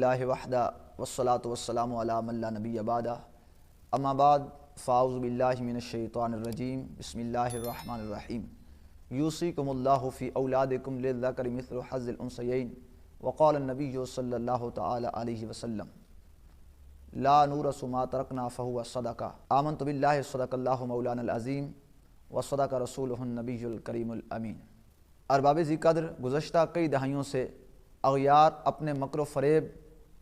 الحمدللہ وحدہ والصلاة والسلام علی من لا نبی بعدہ اما بعد فاعوذ باللہ من الشیطان الرجیم بسم اللہ الرحمن الرحیم یوصیکم اللہ فی اولادکم للذکر مثل حظ الانثیین وقال النبی صلی اللہ تعالی علیہ وسلم لا نورث ما ترکنا فہو صدقہ آمنت باللہ صدق اللہ مولانا العظیم وصدق رسولہ النبی الکریم الامین۔ ارباب ذی قدر، گزشتہ کئی دہائیوں سے اغیار اپنے مکر و فریب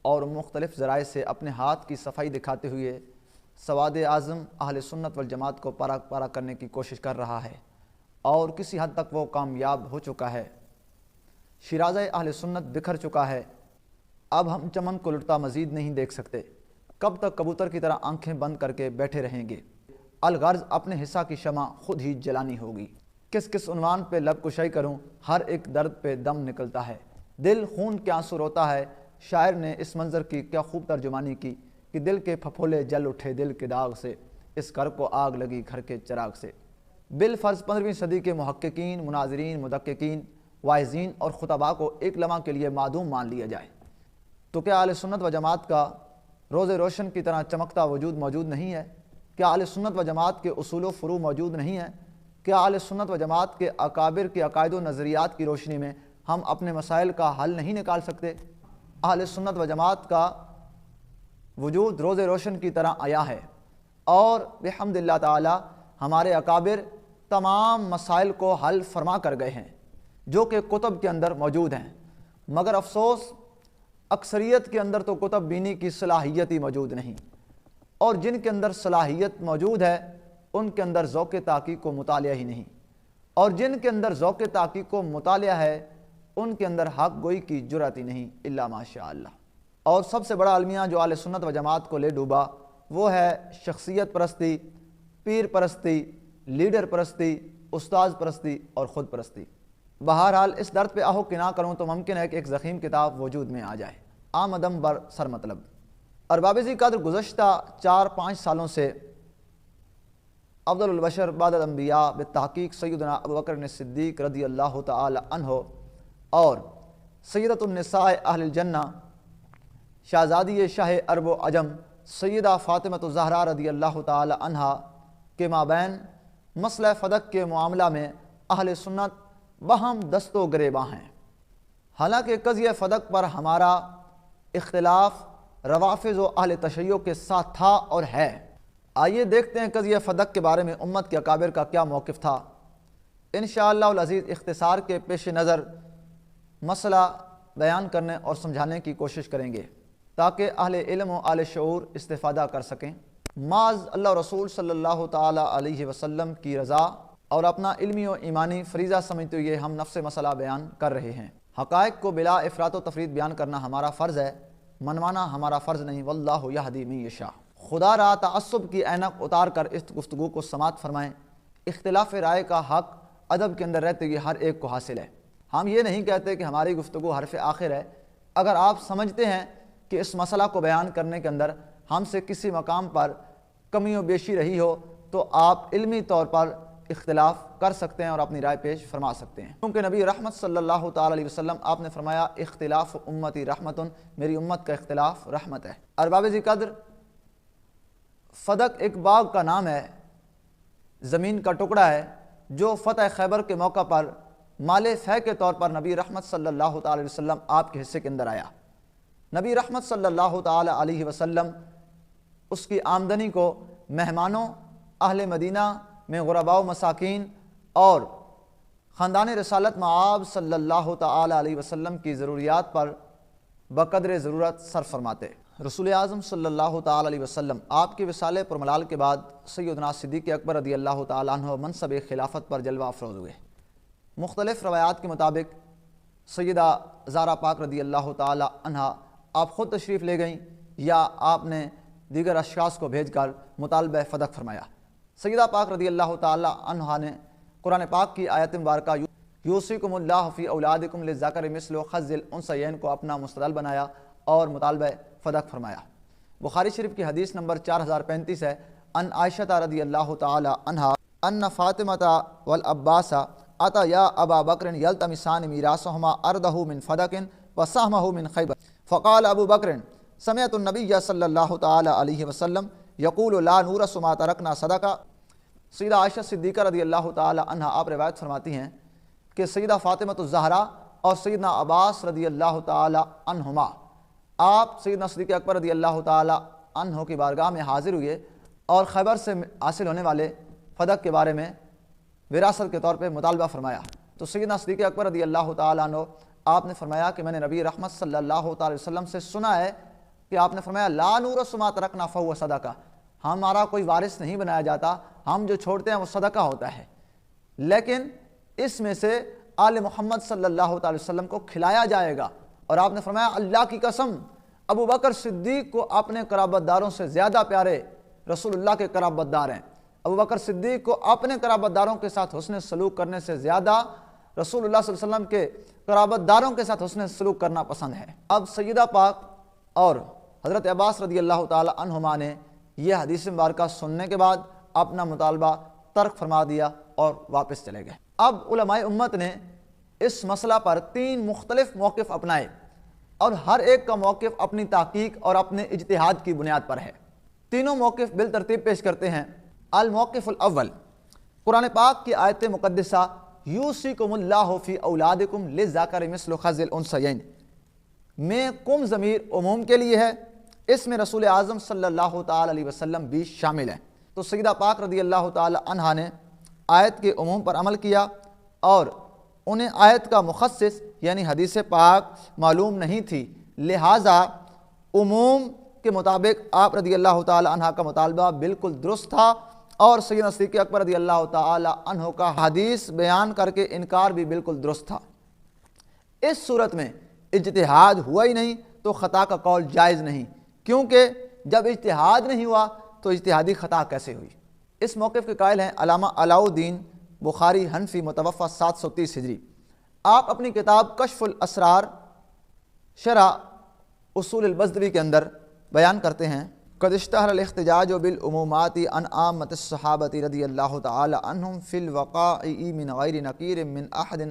اور مختلف ذرائع سے اپنے ہاتھ کی صفائی دکھاتے ہوئے سواد اعظم اہل سنت والجماعت کو پارا پارا کرنے کی کوشش کر رہا ہے اور کسی حد تک وہ کامیاب ہو چکا ہے۔ شیرازہ اہل سنت بکھر چکا ہے۔ اب ہم چمن کو لٹتا مزید نہیں دیکھ سکتے۔ کب تک کبوتر کی طرح آنکھیں بند کر کے بیٹھے رہیں گے؟ الغرض اپنے حصہ کی شمع خود ہی جلانی ہوگی۔ کس کس عنوان پہ لب کشائی کروں، ہر ایک درد پہ دم نکلتا ہے، دل خون کے آنسو روتا ہے۔ شاعر نے اس منظر کی کیا خوب ترجمانی کی کہ دل کے پھپھولے جل اٹھے دل کے داغ سے، اس گھر کو آگ لگی گھر کے چراغ سے۔ بالفرض 15ویں صدی کے محققین، مناظرین، مدققین، واعظین اور خطباء کو ایک لمحہ کے لیے معدوم مان لیا جائے تو کیا اہل سنت و جماعت کا روز روشن کی طرح چمکتا وجود موجود نہیں ہے؟ کیا اہل سنت و جماعت کے اصول و فروع موجود نہیں ہیں؟ کیا اہل سنت و جماعت کے اکابر کے عقائد و نظریات کی روشنی میں ہم اپنے مسائل کا حل نہیں نکال سکتے؟ اہل سنت و جماعت کا وجود روز روشن کی طرح آیا ہے اور بحمد اللہ تعالی ہمارے اکابر تمام مسائل کو حل فرما کر گئے ہیں جو کہ کتب کے اندر موجود ہیں، مگر افسوس اکثریت کے اندر تو کتب بینی کی صلاحیت ہی موجود نہیں، اور جن کے اندر صلاحیت موجود ہے ان کے اندر ذوق تحقیق و مطالعہ ہی نہیں، اور جن کے اندر ذوق تحقیق و مطالعہ ہے ان کے اندر حق گوئی کی جرأت ہی نہیں الا ماشاء اللہ۔ اور سب سے بڑا المیہ جو اہل سنت و جماعت کو لے ڈوبا وہ ہے شخصیت پرستی، پیر پرستی، لیڈر پرستی، استاذ پرستی اور خود پرستی۔ بہرحال اس درد پہ آہو کہ نہ کروں تو ممکن ہے کہ ایک ضخیم کتاب وجود میں آ جائے، آمدم بر سر مطلب۔ ارباب ذی قدر، گزشتہ 4-5 سالوں سے افضل البشر بعد الانبیاء بالتحقیق سیدنا ابوبکر صدیق رضی اللہ تعالی عنہ اور سیدۃ النساء اہل الجنہ شہزادی شاہ عرب و عجم سیدہ فاطمہ الزہرا رضی اللہ تعالی عنہا کے مابین مسئلہ فدق کے معاملہ میں اہل سنت بہم دست و گریباں ہیں۔ حالانکہ قضیہ فدق پر ہمارا اختلاف روافض و اہل تشیع کے ساتھ تھا اور ہے۔ آئیے دیکھتے ہیں قضیہ فدق کے بارے میں امت کے اکابر کا کیا موقف تھا۔ انشاءاللہ العزیز اختصار کے پیش نظر مسئلہ بیان کرنے اور سمجھانے کی کوشش کریں گے تاکہ اہل علم و اہل شعور استفادہ کر سکیں۔ معاذ اللہ رسول صلی اللہ تعالی علیہ وسلم کی رضا اور اپنا علمی و ایمانی فریضہ سمجھتے ہوئے ہم نفس مسئلہ بیان کر رہے ہیں۔ حقائق کو بلا افراط و تفرید بیان کرنا ہمارا فرض ہے، منوانا ہمارا فرض نہیں۔ واللہ یہدی من یشاء۔ خدا را تعصب کی اینک اتار کر اس گفتگو کو سماعت فرمائیں۔ اختلاف رائے کا حق ادب کے اندر رہتے ہوئے ہر ایک کو حاصل ہے۔ ہم یہ نہیں کہتے کہ ہماری گفتگو حرف آخر ہے۔ اگر آپ سمجھتے ہیں کہ اس مسئلہ کو بیان کرنے کے اندر ہم سے کسی مقام پر کمی و بیشی رہی ہو تو آپ علمی طور پر اختلاف کر سکتے ہیں اور اپنی رائے پیش فرما سکتے ہیں، کیونکہ نبی رحمت صلی اللہ تعالی علیہ وسلم آپ نے فرمایا اختلاف امتی رحمتن، میری امت کا اختلاف رحمت ہے۔ ارباب ذی قدر، فدق ایک باغ کا نام ہے، زمین کا ٹکڑا ہے جو فتح خیبر کے موقع پر مال فے کے طور پر نبی رحمت صلی اللہ تعالی علیہ وسلم آپ کے حصے کے اندر آیا۔ نبی رحمت صلی اللہ تعالی علیہ وسلم اس کی آمدنی کو مہمانوں، اہل مدینہ میں غرباء و مساکین اور خاندان رسالت معاب صلی اللہ تعالی علیہ وسلم کی ضروریات پر بقدر ضرورت صرف فرماتے۔ رسول اعظم صلی اللہ تعالی علیہ وسلم آپ کے وصال پرملال کے بعد سیدنا صدیق اکبر رضی اللہ تعالی عنہ منصب خلافت پر جلوہ افروز ہوئے۔ مختلف روایات کے مطابق سیدہ زہرا پاک رضی اللہ تعالی عنہ آپ خود تشریف لے گئیں یا آپ نے دیگر اشخاص کو بھیج کر مطالبہ فدق فرمایا۔ سیدہ پاک رضی اللہ تعالی عنہ نے قرآن پاک کی آیت مبارکہ یوصیکم اللہ فی اولادکم للذکر مثل حظ الانثیین کو اپنا مستدل بنایا اور مطالبہ فدق فرمایا۔ بخاری شریف کی حدیث نمبر 4035 ہے، ان عائشہ رضی اللہ تعالی عنہ ان فاطمہ والعباس اتا یا ابا بکر یلتمسان میراثہما اردہ من فدق وسہمہ من خیبر فقال ابو بکر سمعت النبی صلی اللہ تعالی علیہ وسلم یقول لا نورث ما ترکنا صدقہ۔ سیدہ عائشہ صدیقہ رضی اللہ تعالی عنہا آپ روایت فرماتی ہیں کہ سیدہ فاطمہ الزہرا اور سیدنا عباس رضی اللہ تعالی عنہما آپ سیدنا صدیق اکبر رضی اللہ تعالی عنہ کی بارگاہ میں حاضر ہوئے اور خیبر سے حاصل ہونے والے فدق کے بارے میں وراثت کے طور پہ مطالبہ فرمایا۔ تو سیدنا صدیق اکبر رضی اللہ تعالی عنہ آپ نے فرمایا کہ میں نے نبی رحمت صلی اللہ تعالی وسلم سے سنا ہے کہ آپ نے فرمایا لا نورث ما ترکنا فہو صدقہ، ہمارا کوئی وارث نہیں بنایا جاتا، ہم جو چھوڑتے ہیں وہ صدقہ ہوتا ہے، لیکن اس میں سے آل محمد صلی اللہ تعالی وسلم کو کھلایا جائے گا۔ اور آپ نے فرمایا اللہ کی قسم ابو بکر صدیق کو اپنے قرابت داروں سے زیادہ پیارے رسول اللہ کے قرابت دار ہیں۔ ابو بکر صدیق کو اپنے قرابت داروں کے ساتھ حسن سلوک کرنے سے زیادہ رسول اللہ صلی اللہ علیہ وسلم کے قرابت داروں کے ساتھ حسن سلوک کرنا پسند ہے۔ اب سیدہ پاک اور حضرت عباس رضی اللہ تعالی عنہما نے یہ حدیث مبارکہ سننے کے بعد اپنا مطالبہ ترک فرما دیا اور واپس چلے گئے۔ اب علماء امت نے اس مسئلہ پر 3 مختلف موقف اپنائے اور ہر ایک کا موقف اپنی تحقیق اور اپنے اجتہاد کی بنیاد پر ہے۔ تینوں موقف بالترتیب پیش کرتے ہیں۔ الموقف الاول، قرآن پاک کی آیت مقدسہ یوصیکم اللہ فی اولادکم للذکر مثل حظ الانثیین میں کم ضمیر عموم کے لیے ہے، اس میں رسول اعظم صلی اللہ تعالی علیہ وسلم بھی شامل ہیں۔ تو سیدہ پاک رضی اللہ تعالی عنہا نے آیت کے عموم پر عمل کیا اور انہیں آیت کا مخصص یعنی حدیث پاک معلوم نہیں تھی، لہٰذا عموم کے مطابق آپ رضی اللہ تعالی عنہ کا مطالبہ بالکل درست تھا اور سیدنا صدیق اکبر رضی اللہ تعالی عنہ کا حدیث بیان کر کے انکار بھی بالکل درست تھا۔ اس صورت میں اجتہاد ہوا ہی نہیں تو خطا کا قول جائز نہیں، کیونکہ جب اجتہاد نہیں ہوا تو اجتہادی خطا کیسے ہوئی۔ اس موقف کے قائل ہیں علامہ علاء الدین بخاری حنفی متوفہ 730 ہجری۔ آپ اپنی کتاب کشف الاسرار شرح اصول البزدوی کے اندر بیان کرتے ہیں قد اشتہر الاحتجاج بالعمومات عن عامة الصحابة رضی اللہ تعالی عنہم فی الوقائع من غیر نکیر من احد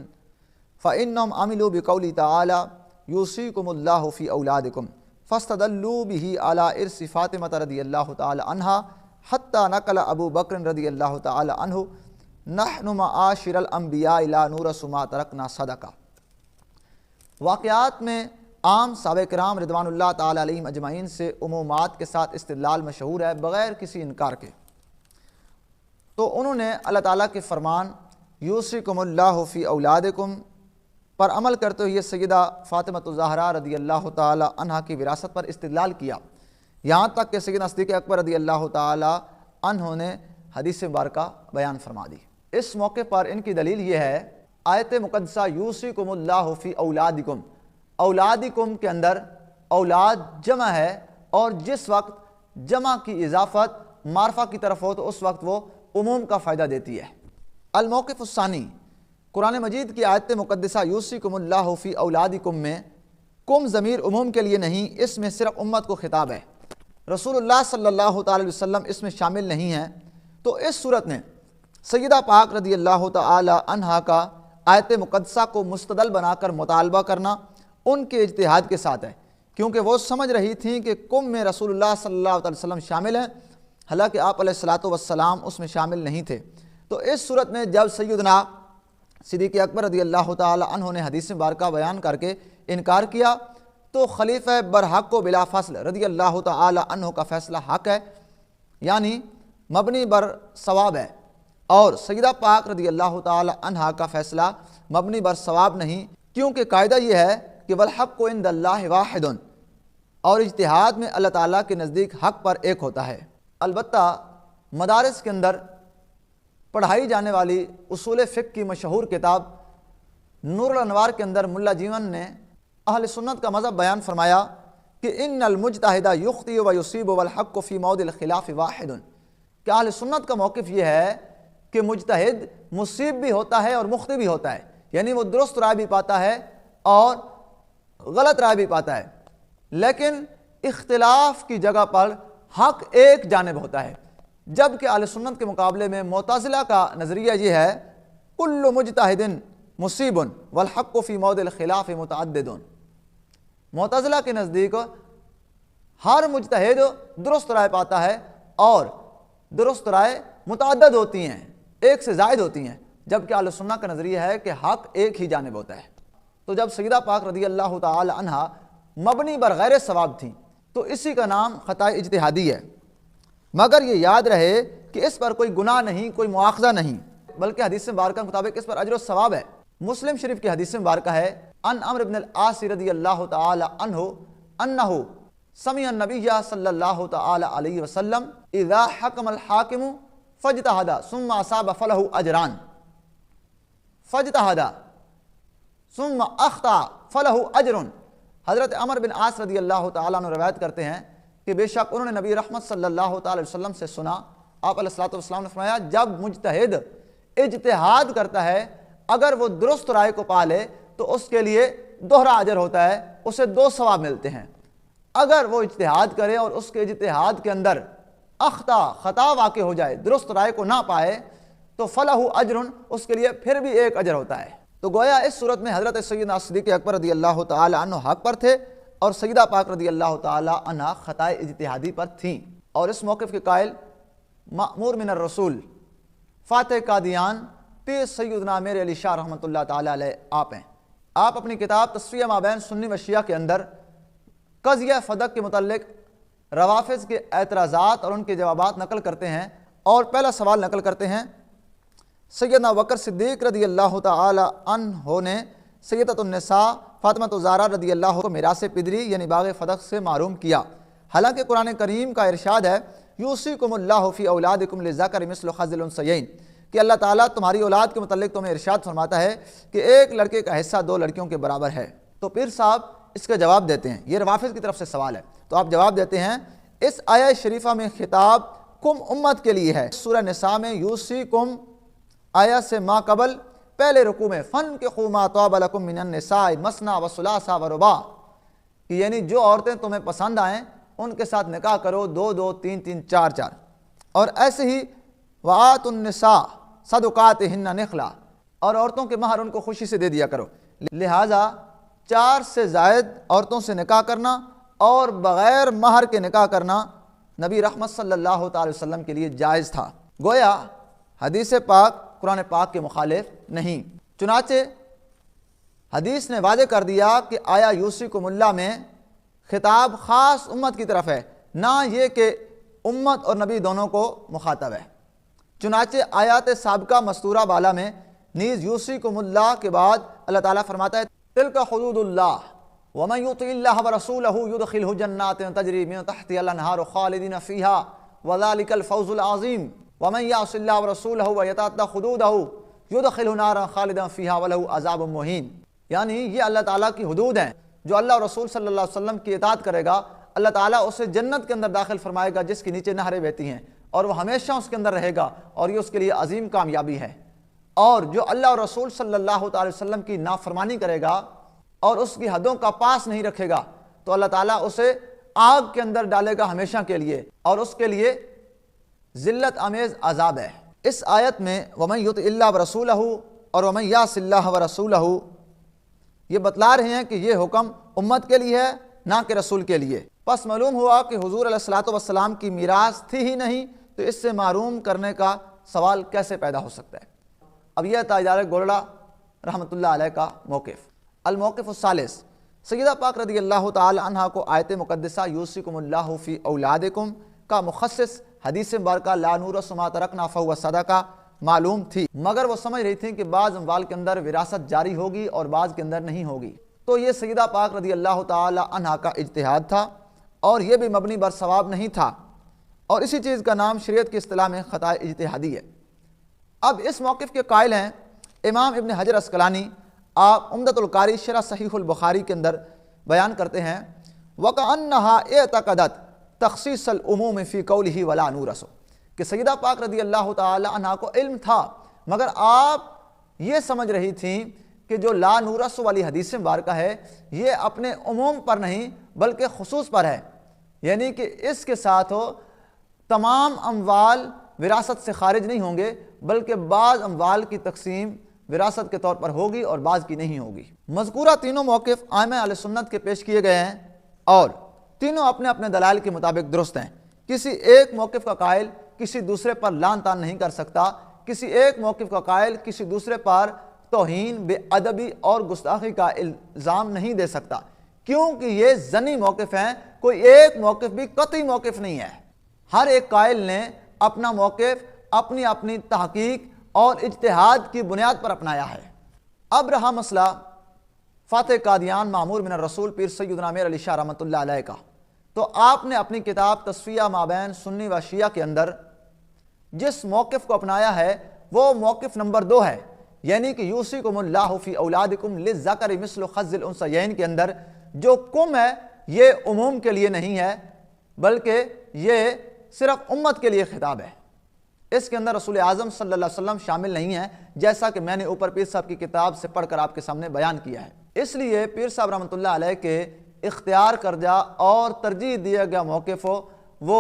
فإنهم عملوا بقول تعالی یوصیکم اللہ فی اولادکم فاستدلوا به على ارث فاطمة رضی اللہ تعالی عنہا حتی نقل ابو بکر رضی اللہ تعالی عنہ نحن معاشر الانبیاء لا نورث ما ترکنا صدقہ۔ واقعات میں عام صحابہ کرام رضوان اللہ تعالی علیہم اجمعین سے عمومات کے ساتھ استدلال مشہور ہے بغیر کسی انکار کے۔ تو انہوں نے اللہ تعالیٰ کے فرمان یوصیکم اللہ فی اولادکم پر عمل کرتے ہوئے سیدہ فاطمہ الزہرا رضی اللہ تعالی عنہ کی وراثت پر استدلال کیا، یہاں تک کہ سیدنا صدیق اکبر رضی اللہ تعالی عنہ نے حدیث مبارکہ بیان فرما دی۔ اس موقع پر ان کی دلیل یہ ہے آیت مقدسہ یوصیکم اللہ فی اولادکم، اولادکم کے اندر اولاد جمع ہے اور جس وقت جمع کی اضافت معرفہ کی طرف ہو تو اس وقت وہ عموم کا فائدہ دیتی ہے۔ الموقف الثانی، قرآن مجید کی آیت مقدسہ یوصیکم اللہ فی اولادکم میں کم ضمیر عموم کے لیے نہیں، اس میں صرف امت کو خطاب ہے، رسول اللہ صلی اللہ تعالی وسلم اس میں شامل نہیں ہیں۔ تو اس صورت میں سیدہ پاک رضی اللہ تعالی عنہا کا آیت مقدسہ کو مستدل بنا کر مطالبہ کرنا ان کے اجتہاد کے ساتھ ہے، کیونکہ وہ سمجھ رہی تھیں کہ کم میں رسول اللہ صلی اللہ علیہ وسلم شامل ہیں، حالانکہ آپ علیہ الصلاۃ والسلام اس میں شامل نہیں تھے۔ تو اس صورت میں جب سیدنا صدیق اکبر رضی اللہ تعالی عنہ نے حدیث مبارکہ بیان کر کے انکار کیا تو خلیفہ برحق و بلا فصل رضی اللہ تعالی عنہ کا فیصلہ حق ہے، یعنی مبنی بر ثواب ہے، اور سیدہ پاک رضی اللہ تعالی عنہ کا فیصلہ مبنی بر ثواب نہیں، کیونکہ قاعدہ یہ ہے کہ والحق عند اللہ واحد، اور اجتہاد میں اللہ تعالیٰ کے نزدیک حق پر ایک ہوتا ہے۔ البتہ مدارس کے اندر پڑھائی جانے والی اصول فقہ کی مشہور کتاب نور الانوار کے اندر ملا جیون نے اہل سنت کا مذہب بیان فرمایا کہ ان المجتہد یخطئ و یصیب والحق فی موضع الخلاف واحد، کہ اہل سنت کا موقف یہ ہے کہ مجتہد مصیب بھی ہوتا ہے اور مخطئ بھی ہوتا ہے، یعنی وہ درست رائے بھی پاتا ہے اور غلط رائے بھی پاتا ہے، لیکن اختلاف کی جگہ پر حق ایک جانب ہوتا ہے، جبکہ اہل سنت کے مقابلے میں معتزلہ کا نظریہ یہ ہے کل مجتہد مصیب والحق فی موضع الخلاف متعدد، معتزلہ کے نزدیک ہر مجتہد درست رائے پاتا ہے اور درست رائے متعدد ہوتی ہیں، ایک سے زائد ہوتی ہیں، جبکہ اہل سنہ کا نظریہ ہے کہ حق ایک ہی جانب ہوتا ہے۔ تو جب سیدہ پاک رضی اللہ تعالی عنہ مبنی بر غیر ثواب تھیں تو اسی کا نام خطا اجتہادی ہے، مگر یہ یاد رہے کہ اس پر کوئی گناہ نہیں، کوئی مواخذہ نہیں، بلکہ حدیث مبارکہ کے مطابق اس پر اجر و ثواب ہے۔ مسلم شریف کی حدیث مبارکہ ہے ان عمرو بن العاص رضی اللہ تعالی عنہ انہ سمع النبی صلی اللہ تعالی علیہ وسلم اذا حکم الحاکم فاجتہد ثم اصاب فلہ اجران فاجتہد ثم اخطأ فلہ اجر۔ حضرت عمر بن عاص رضی اللہ تعالیٰ عنہ روایت کرتے ہیں کہ بے شک انہوں نے نبی رحمت صلی اللہ تعالی وسلم سے سنا، آپ علیہ الصلوۃ نے فرمایا جب مجتہد اجتہاد کرتا ہے اگر وہ درست رائے کو پا لے تو اس کے لیے دوہرا اجر ہوتا ہے، اسے 2 ثواب ملتے ہیں۔ اگر وہ اجتہاد کرے اور اس کے اجتہاد کے اندر خطا واقع ہو جائے، درست رائے کو نہ پائے، تو فلہ اجر، اس کے لیے پھر بھی ایک اجر ہوتا ہے۔ تو گویا اس صورت میں حضرت سیدنا صدیق اکبر رضی اللہ تعالی عنہ حق پر تھے اور سیدہ پاک رضی اللہ تعالی عنہ خطا اجتہادی پر تھیں، اور اس موقف کے قائل مأمور من الرسول فاتح قادیان پیر سیدنا امیر علی شاہ رحمۃ اللہ تعالی علیہ آپ ہیں۔ آپ اپنی کتاب تصفیہ مابین سنی و شیعہ کے اندر قضیہ فدق کے متعلق روافض کے اعتراضات اور ان کے جوابات نقل کرتے ہیں، اور پہلا سوال نقل کرتے ہیں سیدنا بکر صدیق رضی اللہ تعالی عنہ نے سیدۃ النساء فاطمہ الزہرا رضی اللہ کو میراث پدری یعنی باغ فدق سے محروم کیا، حالانکہ قرآن کریم کا ارشاد ہے یوصیکم اللہ فی اولادکم للذکر مثل حظ الانثیین، کہ اللہ تعالیٰ تمہاری اولاد کے متعلق تمہیں ارشاد فرماتا ہے کہ ایک لڑکے کا حصہ 2 لڑکیوں کے برابر ہے۔ تو پیر صاحب اس کا جواب دیتے ہیں، یہ روافض کی طرف سے سوال ہے، تو آپ جواب دیتے ہیں اس آیہ شریفہ میں خطاب کم امت کے لیے ہے۔ سورہ نساء میں یوصیکم آیہ سے ما قبل پہلے رکوع میں فَانْكِحُوا مَا طَابَ لَكُم مِّنَ النِّسَاءِ مَثْنَىٰ وَثُلَاثَ وَرُبَاعَ، کہ یعنی جو عورتیں تمہیں پسند آئیں ان کے ساتھ نکاح کرو 2 2 3 3 4 4، اور ایسے ہی وَآتُوا النِّسَاءَ صَدُقَاتِهِنَّ نِخْلًا، اور عورتوں کے مہر ان کو خوشی سے دے دیا کرو۔ لہٰذا 4 سے زائد عورتوں سے نکاح کرنا اور بغیر مہر کے نکاح کرنا نبی رحمت صلی اللہ تعالی وسلم کے لیے جائز تھا، گویا حدیث پاک قرآن پاک کے مخالف نہیں۔ چنانچہ حدیث نے واضح کر دیا کہ آیا یوصیکم اللہ میں خطاب خاص امت کی طرف ہے، نہ یہ کہ امت اور نبی دونوں کو مخاطب ہے۔ چنانچہ آیات سابقہ مستورہ بالا میں نیز یوصیکم اللہ کے بعد اللہ تعالیٰ فرماتا ہے تلک حدود اللہ ومن یطع اللہ ورسولہ یدخلہ جنات تجری من تحتہا الانہار خالدین فیہا وذلک الفوز العظیم ومن یعص اللہ ورسولہ ویتعدی حدودہ یدخلہ نارا خالدا فیہا ولہ عذاب مہین، یعنی یہ اللہ تعالیٰ کی حدود ہیں، جو اللہ اور رسول صلی اللہ علیہ وسلم کی اطاعت کرے گا اللہ تعالیٰ اسے جنت کے اندر داخل فرمائے گا جس کے نیچے نہریں بہتی ہیں، اور وہ ہمیشہ اس کے اندر رہے گا، اور یہ اس کے لیے عظیم کامیابی ہے۔ اور جو اللہ اور رسول صلی اللہ تعالی وسلم کی نافرمانی کرے گا اور اس کی حدوں کا پاس نہیں رکھے گا تو اللہ تعالیٰ اسے آگ کے اندر ڈالے گا ہمیشہ کے لیے، اور اس کے لیے ذلت آمیز عذاب ہے۔ اس آیت میں وَمَن يُطِعِ اللَّهَ وَرَسُولَهُ اور وَمَن يَعْصِ اللَّهَ وَرَسُولَهُ یہ بتلا رہے ہیں کہ یہ حکم امت کے لیے ہے نہ کہ رسول کے لیے۔ پس معلوم ہوا کہ حضور علیہ الصلوۃ والسلام کی میراث تھی ہی نہیں، تو اس سے محروم کرنے کا سوال کیسے پیدا ہو سکتا ہے؟ اب یہ تاجدار گولڑا رحمۃ اللہ علیہ کا موقف۔ الموقف الثالث، سیدہ پاک رضی اللہ تعالی عنہ کو آیت مقدسہ یوصیکم اللہ فی اولادکم کا مخصص حدیث مبارکہ لا نورث ما ترکنا فہو صدقہ معلوم تھی، مگر وہ سمجھ رہی تھیں کہ بعض اموال کے اندر وراثت جاری ہوگی اور بعض کے اندر نہیں ہوگی۔ تو یہ سیدہ پاک رضی اللہ تعالی عنہ کا اجتہاد تھا، اور یہ بھی مبنی بر ثواب نہیں تھا، اور اسی چیز کا نام شریعت کی اصطلاح میں خطا اجتہادی ہے۔ اب اس موقف کے قائل ہیں امام ابن حجر عسقلانی، آپ عمدۃ القاری شرح صحیح البخاری کے اندر بیان کرتے ہیں وَكَأَنَّهَا اعْتَقَدَتْ تخصیص العموم فی قولہ ولا نورث، کہ سیدہ پاک رضی اللہ تعالی عنہ کو علم تھا مگر آپ یہ سمجھ رہی تھیں کہ جو لا نورث والی حدیث مبارکہ ہے یہ اپنے عموم پر نہیں بلکہ خصوص پر ہے، یعنی کہ اس کے ساتھ ہو تمام اموال وراثت سے خارج نہیں ہوں گے بلکہ بعض اموال کی تقسیم وراثت کے طور پر ہوگی اور بعض کی نہیں ہوگی۔ مذکورہ تینوں موقف ائمہ اہل سنت کے پیش کیے گئے ہیں اور تینوں اپنے اپنے دلائل کے مطابق درست ہیں۔ کسی ایک موقف کا قائل کسی دوسرے پر لعن طعن نہیں کر سکتا، کسی ایک موقف کا قائل کسی دوسرے پر توہین، بے ادبی اور گستاخی کا الزام نہیں دے سکتا، کیونکہ یہ ظنی موقف ہیں، کوئی ایک موقف بھی قطعی موقف نہیں ہے۔ ہر ایک قائل نے اپنا موقف اپنی اپنی تحقیق اور اجتہاد کی بنیاد پر اپنایا ہے۔ اب رہا مسئلہ فاتح قادیان معمور من الرسول پیر سیدنا امیر علی شاہ رحمۃ اللہ علیہ کا، تو آپ نے اپنی کتاب تصفیہ مابین سنی و شیعہ کے اندر جس موقف کو اپنایا ہے وہ موقف نمبر 2 ہے، یعنی کہ یوصیکم اللہ فی اولادکم للذکر مثل حظ الانثیین کے اندر جو کم ہے یہ عموم کے لیے نہیں ہے بلکہ یہ صرف امت کے لیے خطاب ہے۔ اس کے اندر رسول اعظم صلی اللہ علیہ وسلم شامل نہیں ہیں، جیسا کہ میں نے اوپر پیر صاحب کی کتاب سے پڑھ کر آپ کے سامنے بیان کیا ہے۔ اس لیے پیر صاحب رحمۃ اللہ علیہ کے اختیار کردہ اور ترجیح دیا گیا موقف ہو وہ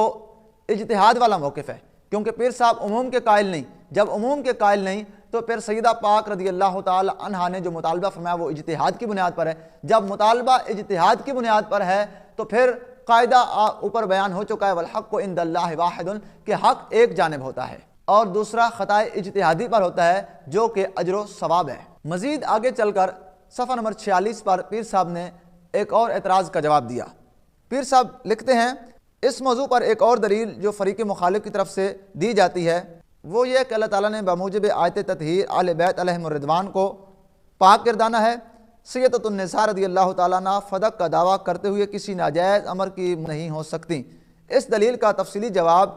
اجتہاد والا موقف ہے، کیونکہ پیر صاحب عموم کے قائل نہیں۔ جب عموم کے قائل نہیں تو پھر سیدہ پاک رضی اللہ تعالی عنہا نے جو مطالبہ فرمایا وہ اجتہاد کی بنیاد پر ہے۔ جب مطالبہ اجتہاد کی بنیاد پر ہے تو پھر قاعدہ اوپر بیان ہو چکا ہے والحق عند اللہ واحد، کہ حق ایک جانب ہوتا ہے اور دوسرا خطا اجتہادی پر ہوتا ہے جو کہ اجر و ثواب ہے۔ مزید آگے چل کر صفحہ نمبر 46 پر پیر صاحب نے ایک اور اعتراض کا جواب دیا۔ پیر صاحب لکھتے ہیں اس موضوع پر ایک اور دلیل جو فریق مخالف کی طرف سے دی جاتی ہے وہ یہ کہ اللہ تعالیٰ نے بموجب آیت تطہیر اہل بیت علیہم الرضوان کو پاک گردانا ہے۔ سیدۃ النساء رضی اللہ تعالیٰ عنہ فدق کا دعویٰ کرتے ہوئے کسی ناجائز امر کی نہیں ہو سکتی۔ اس دلیل کا تفصیلی جواب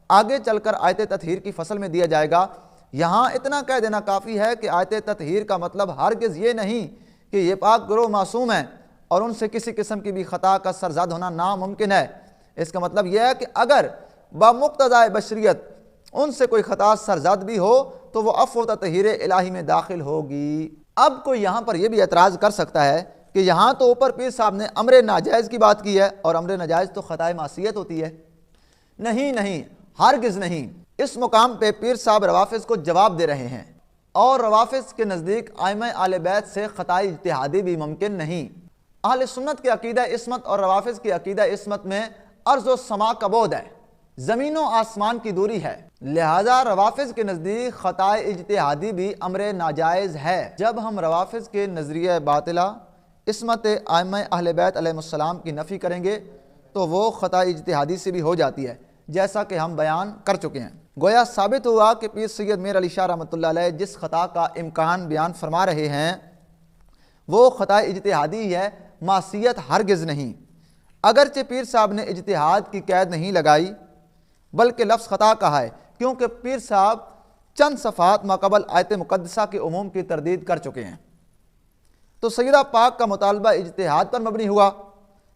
آگے چل کر آیت تطہیر کی فصل میں دیا جائے گا۔ یہاں اتنا کہہ دینا کافی ہے کہ آیت تطہیر کا مطلب ہرگز یہ نہیں کہ یہ پاک گروہ معصوم ہیں اور ان سے کسی قسم کی بھی خطا کا سرزد ہونا ناممکن ہے۔ اس کا مطلب یہ ہے کہ اگر بمقتضائے بشریت ان سے کوئی خطا سرزد بھی ہو تو وہ عفو و تطہیر الہی میں داخل ہوگی۔ اب کوئی یہاں پر یہ بھی اعتراض کر سکتا ہے کہ یہاں تو اوپر پیر صاحب نے امر ناجائز کی بات کی ہے اور امر ناجائز تو خطائے معصیت ہوتی ہے۔ نہیں، ہرگز نہیں۔ اس مقام پہ پیر صاحب روافظ کو جواب دے رہے ہیں اور روافظ کے نزدیک ائمہ اہل بیت سے خطائے اجتہادی بھی ممکن نہیں۔ اہل سنت کے عقیدہ عصمت اور روافظ کی عقیدہ عصمت میں ارض و سما کا بعد ہے، زمین و آسمان کی دوری ہے، لہذا روافظ کے نزدیک خطائے اجتہادی بھی امر ناجائز ہے۔ جب ہم روافظ کے نظریہ باطلہ عصمت ائمہ اہل بیت علیہ السلام کی نفی کریں گے تو وہ خطائے اجتہادی سے بھی ہو جاتی ہے، جیسا کہ ہم بیان کر چکے ہیں۔ گویا ثابت ہوا کہ پیر سید میر علی شاہ رحمۃ اللہ علیہ جس خطا کا امکان بیان فرما رہے ہیں وہ خطائے اجتہادی ہے، معصیت ہرگز نہیں۔ اگرچہ پیر صاحب نے اجتہاد کی قید نہیں لگائی بلکہ لفظ خطا کہا ہے، کیونکہ پیر صاحب چند صفحات ماقبل آیت مقدسہ کے عموم کی تردید کر چکے ہیں۔ تو سیدہ پاک کا مطالبہ اجتہاد پر مبنی ہوا،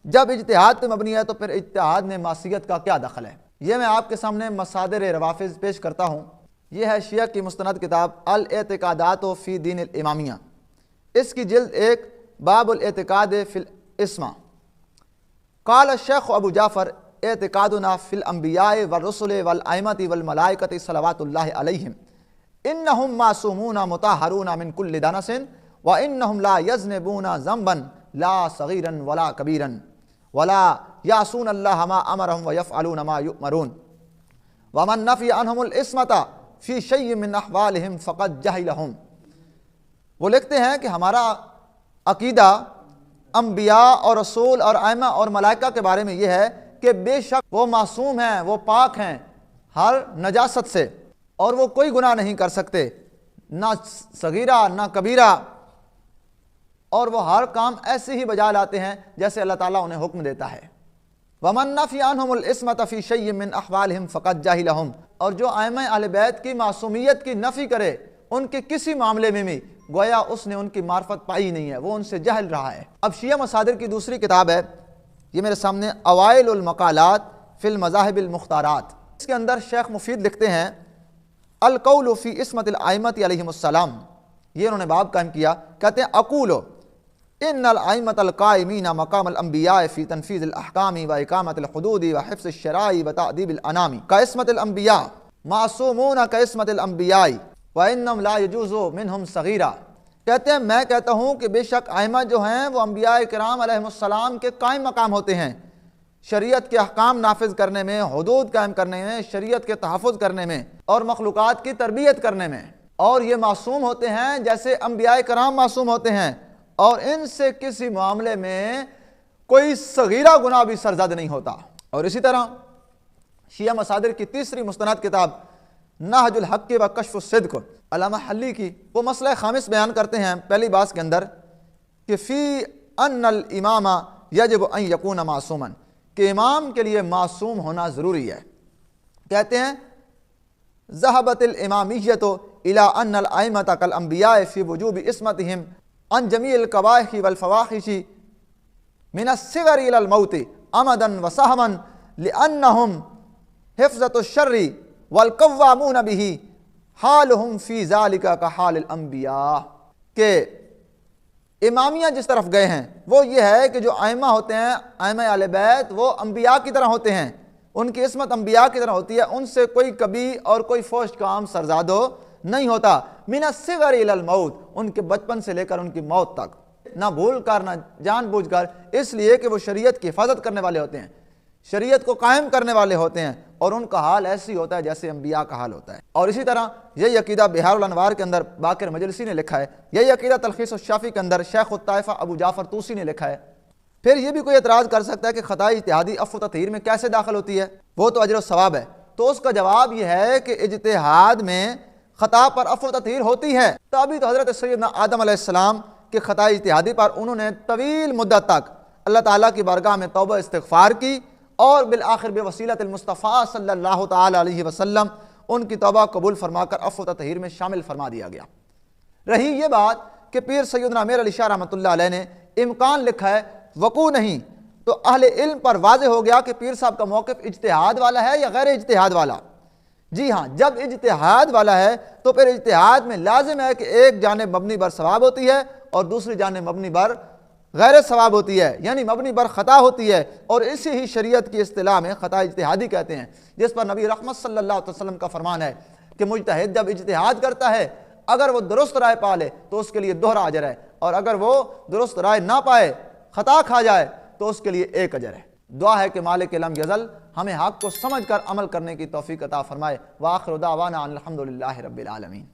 جب اجتہاد پر مبنی ہے تو پھر اجتہاد میں معصیت کا کیا دخل ہے؟ یہ میں آپ کے سامنے مصادر روافظ پیش کرتا ہوں۔ یہ ہے شیعہ کی مستند کتاب الاعتقادات فی دین الامامیہ، اس کی جلد 1 باب الاعتقاد فی الاسمہ۔ قال الشیخ ابو جعفر اعتقادنا فی الانبیاء والرسل والائمۃ والملائکۃ صلوات اللہ علیہم انہم معصومون مطہرون من کل دنس وانہم لا یذنبون ذنبا لا صغیرا ولا کبیرا ولا یعصون اللہ ما امرہم ویفعلون ما یؤمرون ومن نفی عنہم العصمۃ فی شیء من احوالہم فقد جہلہم۔ وہ لکھتے ہیں کہ ہمارا عقیدہ انبیاء اور رسول اور ائمہ اور ملائکہ کے بارے میں یہ ہے کہ بے شک وہ معصوم ہیں، وہ پاک ہیں ہر نجاست سے اور وہ کوئی گناہ نہیں کر سکتے، نہ صغیرہ نہ کبیرہ، اور وہ ہر کام ایسے ہی بجا لاتے ہیں جیسے اللہ تعالیٰ انہیں حکم دیتا ہے۔ وَمَن نَفِي عَنْهُمُ الْعِصْمَةَ فِي شَيْءٍ مِّنْ أَحْوَالِهِمْ فَقَدْ جَهِلَهُمْ، اور جو ائمہ اہل بیت کی معصومیت کی نفی کرے ان کے کسی معاملے میں بھی گویا اس نے ان کی معرفت پائی نہیں ہے، وہ ان سے جہل رہا ہے۔ اب شیعہ مصادر کی دوسری کتاب ہے، یہ میرے سامنے اوائل المقالات فی المذاہب المختارات، اس کے اندر شیخ مفید لکھتے ہیں القول فی عصمت الائمۃ علیہم السلام، یہ انہوں نے باب قائم کیا، کہتے ہیں اقول ان الائمۃ القائمین مقام الانبیاء فی تنفیذ الاحکام و اقامت الحدود و حفظ الشرائع و تعدیب الانام کعصمت الانبیاء معصومون کعصمت الانبیاء وَإِنَّهُمْ لَا يَجُوزُ مِنْهُمْ صَغِيرًا، کہتے ہیں میں کہتا ہوں کہ بے شک ائمہ جو ہیں وہ انبیاء کرام علیہ السلام کے قائم مقام ہوتے ہیں، شریعت کے احکام نافذ کرنے میں، حدود قائم کرنے میں، شریعت کے تحفظ کرنے میں اور مخلوقات کی تربیت کرنے میں، اور یہ معصوم ہوتے ہیں جیسے انبیاء کرام معصوم ہوتے ہیں، اور ان سے کسی معاملے میں کوئی صغیرہ گناہ بھی سرزد نہیں ہوتا۔ اور اسی طرح شیعہ مصادر کی تیسری مستند کتاب نہج الحق و کشف الصدق، علامہ حلی کی، وہ مسئلہ خامس بیان کرتے ہیں پہلی بات کے اندر کہ فی ان الامام یجب ان یکون معصوما، کہ امام کے لیے معصوم ہونا ضروری ہے۔ کہتے ہیں ذہبت الامامیۃ الی ان الائمۃ کالانبیاء فی وجوب عصمتہم عن جمیع القبائح والفواحش من الصغر الی الموت عمدا وسہوا لانہم حفظۃ الشر والقوامون بہ حالہم فی ذالک کحال الانبیاء، کہ امامیہ جس طرف گئے ہیں وہ یہ ہے کہ جو ائمہ ہوتے ہیں، ائمہ اہل بیت، وہ انبیاء کی طرح ہوتے ہیں، ان کی عصمت انبیاء کی طرح ہوتی ہے، ان سے کوئی کبھی اور کوئی فحش کام سرزاد نہیں ہوتا، من الصغر الی الموت، ان کے بچپن سے لے کر ان کی موت تک، نہ بھول کر نہ جان بوجھ کر، اس لیے کہ وہ شریعت کی حفاظت کرنے والے ہوتے ہیں، شریعت کو قائم کرنے والے ہوتے ہیں، اور ان کا حال ایسی ہوتا ہے جیسے انبیاء کا حال ہوتا ہے۔ اور اسی طرح یہی عقیدہ بہار الانوار کے اندر باقر مجلسی نے لکھا ہے، یہی عقیدہ تلخیص الشافی کے اندر شیخ الطائفہ ابو جعفر طوسی نے لکھا ہے۔ پھر یہ بھی کوئی اعتراض کر سکتا ہے کہ خطا اجتہادی عفو و تطہیر میں کیسے داخل ہوتی ہے، وہ تو اجر و ثواب ہے، تو اس کا جواب یہ ہے کہ اجتہاد میں خطا پر عفو و تطہیر ہوتی ہے۔ تبھی تو حضرت سیدنا آدم علیہ السلام کے خطا اجتہادی پر انہوں نے طویل مدت تک اللہ تعالیٰ کی بارگاہ میں توبہ استغفار کی، اور بالآخر بوسیلۃ المصطفیٰ صلی اللہ تعالیٰ علیہ وسلم ان کی توبہ قبول فرما کر عفو و تطہیر میں شامل فرما دیا گیا۔ رہی یہ بات کہ پیر سیدنا امیر علی شاہ رحمۃ اللہ علیہ نے امکان لکھا ہے، وقوع نہیں، تو اہل علم پر واضح ہو گیا کہ پیر صاحب کا موقف اجتہاد والا ہے یا غیر اجتہاد والا۔ جی ہاں، جب اجتہاد والا ہے تو پھر اجتہاد میں لازم ہے کہ ایک جانب مبنی بر ثواب ہوتی ہے اور دوسری جانب مبنی بر غیر ثواب ہوتی ہے، یعنی مبنی بر خطا ہوتی ہے، اور اسی ہی شریعت کی اصطلاح میں خطا اجتہادی کہتے ہیں، جس پر نبی رحمت صلی اللہ علیہ وسلم کا فرمان ہے کہ مجتہد جب اجتہاد کرتا ہے اگر وہ درست رائے پا لے تو اس کے لیے دوہرا اجر ہے، اور اگر وہ درست رائے نہ پائے، خطا کھا جائے، تو اس کے لیے ایک اجر ہے۔ دعا ہے کہ مالک لم یزل ہمیں حق کو سمجھ کر عمل کرنے کی توفیق عطا فرمائے۔ وآخر دعوانا الحمدللہ رب العالمین۔